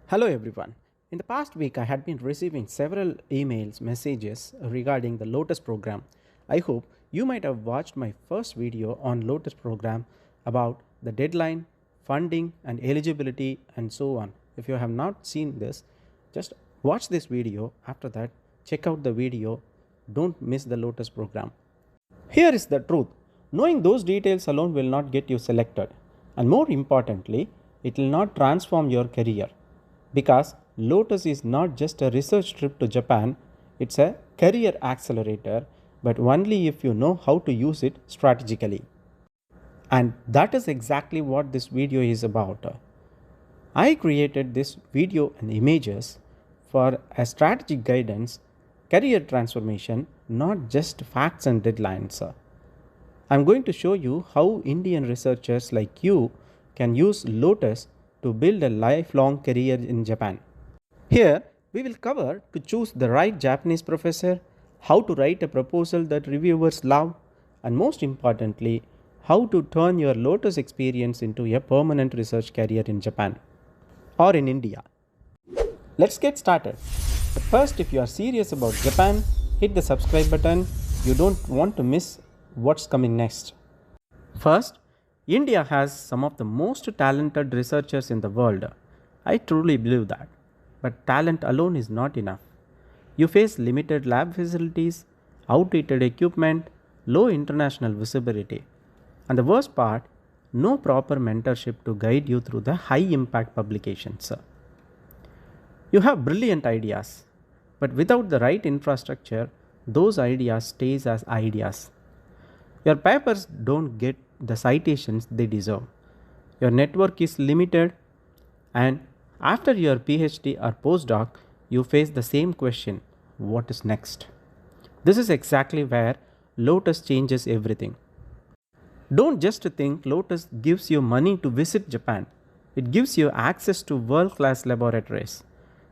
Hello everyone. In the past week, I had been receiving several emails, messages regarding the Lotus program. I hope you might have watched my first video on Lotus program about the deadline, funding and eligibility and so on. If you have not seen this, just watch this video. After that, check out the video. Don't miss the Lotus program. Here is the truth. Knowing those details alone will not get you selected. And more importantly, it will not transform your career. Because Lotus is not just a research trip to Japan, it's a career accelerator, but only if you know how to use it strategically. And that is exactly what this video is about. I created this video and images for a strategic guidance, career transformation, not just facts and deadlines. I'm going to show you how Indian researchers like you can use Lotus to build a lifelong career in Japan. Here, we will cover to choose the right Japanese professor, how to write a proposal that reviewers love, and most importantly, how to turn your Lotus experience into a permanent research career in Japan or in India. Let's get started. But first, if you are serious about Japan, hit the subscribe button. You don't want to miss what's coming next. First, India has some of the most talented researchers in the world. I truly believe that. But talent alone is not enough. You face limited lab facilities, outdated equipment, low international visibility. And the worst part, no proper mentorship to guide you through the high impact publications. You have brilliant ideas, but without the right infrastructure, those ideas stays as ideas. Your papers don't get the citations they deserve. Your network is limited, and after your PhD or postdoc, you face the same question: what is next? This is exactly where Lotus changes everything. Don't just think Lotus gives you money to visit Japan. It gives you access to world-class laboratories.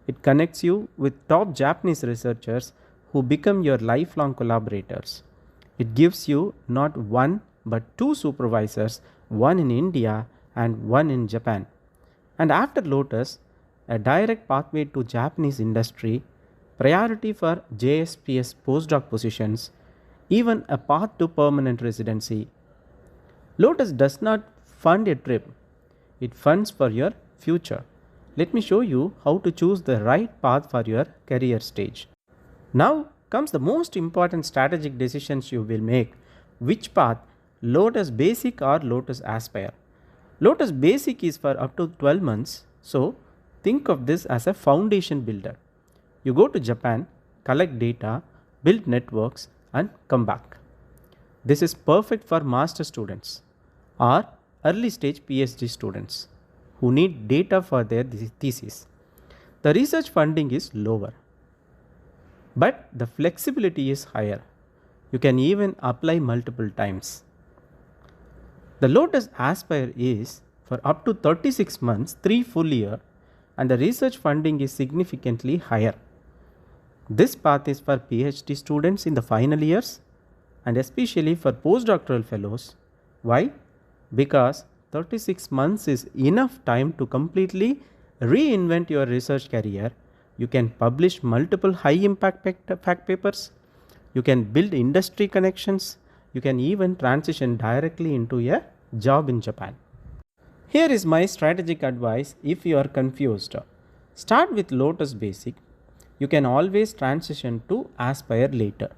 It connects you with top Japanese researchers who become your lifelong collaborators. It gives you not one but two supervisors, one in India and one in Japan. And after Lotus, a direct pathway to Japanese industry, priority for JSPS postdoc positions, even a path to permanent residency. Lotus does not fund a trip, it funds for your future. Let me show you how to choose the right path for your career stage. Now comes the most important strategic decisions you will make: which path, Lotus Basic or Lotus Aspire. Lotus Basic is for up to 12 months, so think of this as a foundation builder. You go to Japan, collect data, build networks and come back. This is perfect for master students or early stage PhD students who need data for their thesis. The research funding is lower, but the flexibility is higher. You can even apply multiple times. The Lotus Aspire is for up to 36 months, 3 full years, and the research funding is significantly higher. This path is for PhD students in the final years and especially for postdoctoral fellows. Why? Because 36 months is enough time to completely reinvent your research career. You can publish multiple high impact fact papers. You can build industry connections. You can even transition directly into a job in Japan. Here is my strategic advice if you are confused. Start with Lotus Basic. You can always transition to Aspire later.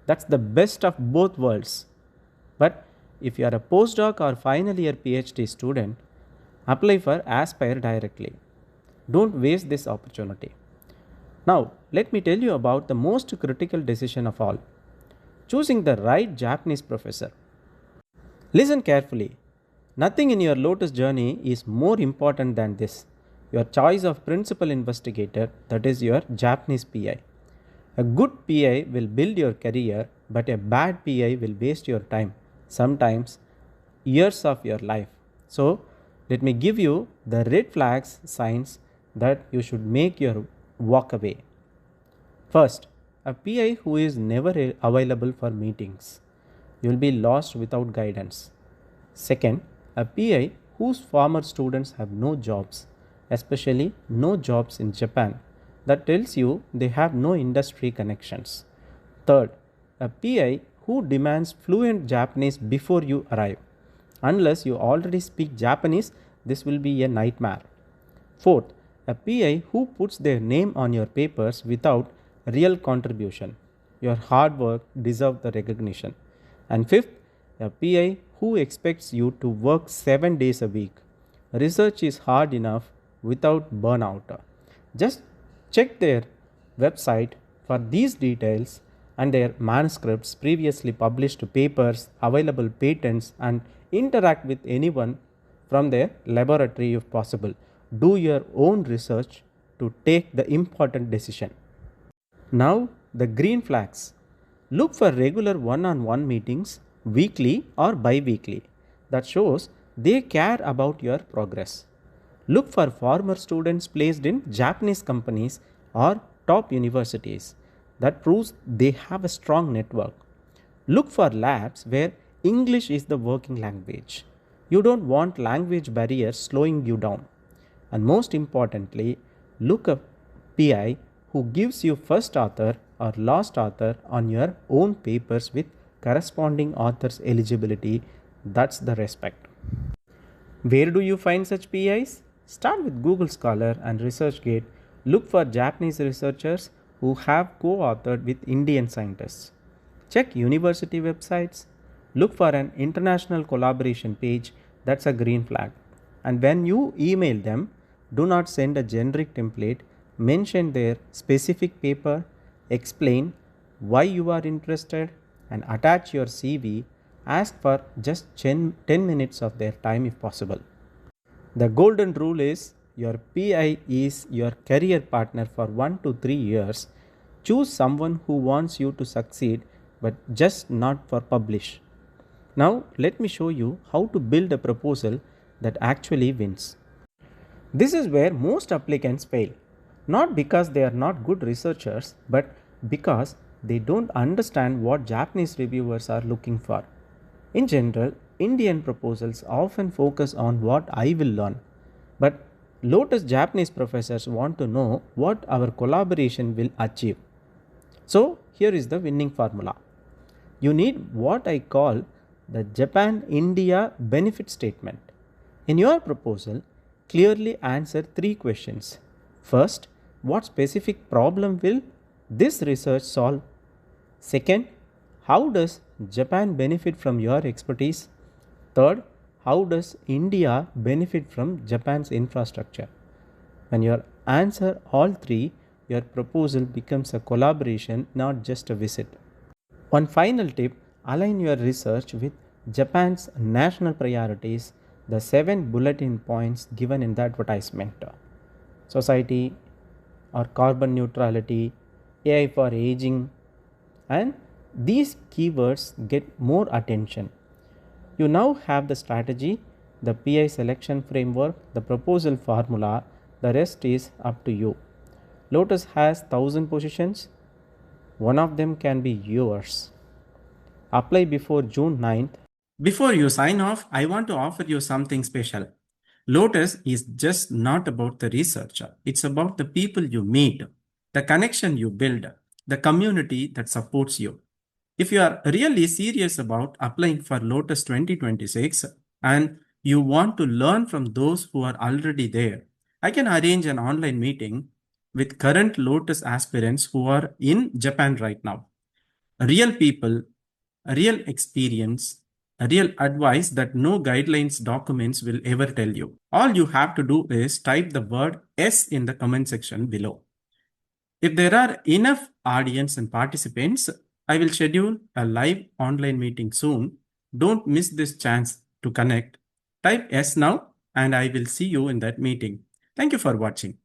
That's the best of both worlds. But if you are a postdoc or final year PhD student, apply for Aspire directly. Don't waste this opportunity. Now, let me tell you about the most critical decision of all: choosing the right Japanese professor. Listen carefully. Nothing in your Lotus journey is more important than this: your choice of principal investigator, that is your Japanese PI. A good PI will build your career, but a bad PI will waste your time, sometimes years of your life. So, let me give you the red flags signs that you should make your walk away. First, a PI who is never available for meetings. You will be lost without guidance. Second, a PI whose former students have no jobs. especially no jobs in Japan. That tells you they have no industry connections. Third, a PI who demands fluent Japanese before you arrive. Unless you already speak Japanese, this will be a nightmare. Fourth, a PI who puts their name on your papers without real contribution. Your hard work deserves the recognition. And fifth, a PI who expects you to work 7 days a week. Research is hard enough without burnout. Just check their website for these details and their manuscripts, previously published papers, available patents, and interact with anyone from their laboratory if possible. Do your own research to take the important decision. Now, the green flags. Look for regular one on one meetings, weekly or bi weekly, that shows they care about your progress. Look for former students placed in Japanese companies or top universities, that proves they have a strong network. Look for labs where English is the working language. You don't want language barriers slowing you down. And most importantly, look up PI who gives you first author or last author on your own papers with corresponding author's eligibility. That's the respect. Where do you find such PIs? Start with Google Scholar and ResearchGate. Look for Japanese researchers who have co authored with Indian scientists. Check university websites. Look for an international collaboration page. That's a green flag. And when you email them, do not send a generic template. Mention their specific paper, explain why you are interested, and attach your CV. Ask for just 10 minutes of their time if possible. The golden rule is your PI is your career partner for 1 to 3 years. Choose someone who wants you to succeed but just not for publish. Now let me show you how to build a proposal that actually wins. This is where most applicants fail, not because they are not good researchers, but because they don't understand what Japanese reviewers are looking for. In general, Indian proposals often focus on what I will learn, but Lotus Japanese professors want to know what our collaboration will achieve. So, here is the winning formula. You need what I call the Japan India benefit statement. In your proposal, clearly answer 3 questions. First, what specific problem will this research solve? Second, how does Japan benefit from your expertise? Third, how does India benefit from Japan's infrastructure? When you answer all 3, your proposal becomes a collaboration, not just a visit. One final tip, align your research with Japan's national priorities, the 7 bulletin points given in the advertisement. Society or carbon neutrality, AI for aging, and these keywords get more attention. You now have the strategy, the PI selection framework, the proposal formula, the rest is up to you. Lotus has 1000 positions, one of them can be yours. Apply before June 9th. Before you sign off, I want to offer you something special. Lotus is just not about the research, it's about the people you meet, the connection you build, the community that supports you. If you are really serious about applying for Lotus 2026 and you want to learn from those who are already there, I can arrange an online meeting with current Lotus aspirants who are in Japan right now. Real people, a real experience, a real advice that no guidelines documents will ever tell you. All you have to do is type the word S in the comment section below. If there are enough audience and participants, I will schedule a live online meeting soon. Don't miss this chance to connect. Type S now and I will see you in that meeting. Thank you for watching.